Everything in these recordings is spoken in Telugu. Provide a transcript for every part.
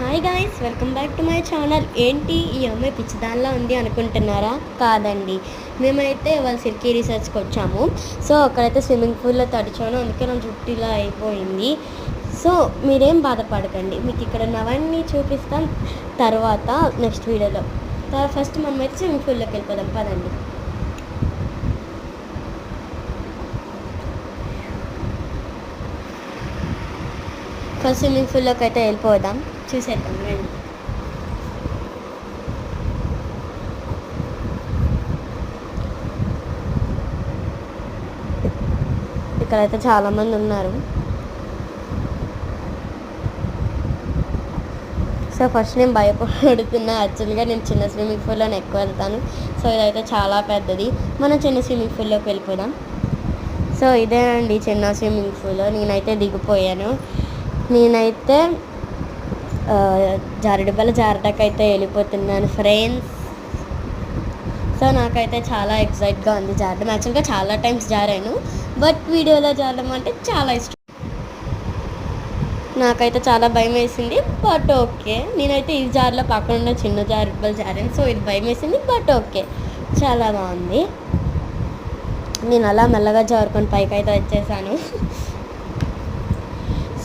Hi guys, welcome back to my channel. ఏంటి ఈ అమ్మాయి పిచ్చిదానిలా ఉంది అనుకుంటున్నారా? కాదండి, మేమైతే ఇవాళ సిల్కీ రిసార్ట్స్కి వచ్చాము. సో అక్కడైతే స్విమ్మింగ్ పూల్లో తడిచాను, అందుకే నా జుట్టు ఇలా అయిపోయింది. సో మీరేం బాధపడకండి, మీకు ఇక్కడ ఉన్నవన్నీ చూపిస్తాం తర్వాత నెక్స్ట్ వీడియోలో. ఫస్ట్ మనమైతే స్విమ్మింగ్ పూల్లోకి వెళ్ళిపోదాం, పదండి. ఫస్ట్ స్విమ్మింగ్ పూల్లోకి అయితే వెళ్ళిపోదాం, చూసేద్దాం రండి. ఇక్కడైతే చాలామంది ఉన్నారు. సో ఫస్ట్ నేను భయపడుతున్నా. యాక్చువల్గా నేను చిన్న స్విమ్మింగ్ పూల్లోనే ఎక్కువ వెళ్తాను. సో ఇదైతే చాలా పెద్దది. మనం చిన్న స్విమ్మింగ్ పూల్లోకి వెళ్ళిపోదాం. సో ఇదేనండి చిన్న స్విమ్మింగ్ పూల్. నేనైతే దిగిపోయాను. నేనైతే జారుడుబల్ల జారడాకైతే వెళ్ళిపోతున్నాను ఫ్రెండ్స్. సో నాకైతే చాలా ఎక్సైట్గా ఉంది జారడం. యాక్చువల్గా చాలా టైమ్స్ జారాను, బట్ వీడియోలో జారడం అంటే చాలా ఇష్టం. నాకైతే చాలా భయం వేసింది, బట్ ఓకే. నేనైతే ఈ జార్లో పక్కన ఉన్న చిన్న జారుడుబల్ల జారాను. సో ఇది భయం వేసింది, బట్ ఓకే, చాలా బాగుంది. నేను అలా మెల్లగా జారుకొని పైకి అయితే వచ్చేసాను.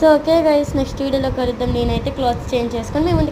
సో ఓకే గైస్, నెక్స్ట్ వీడియోలో కలుద్దాం. నేనైతే క్లాత్స్ చేంజ్ చేసుకొని మేము ముందుకు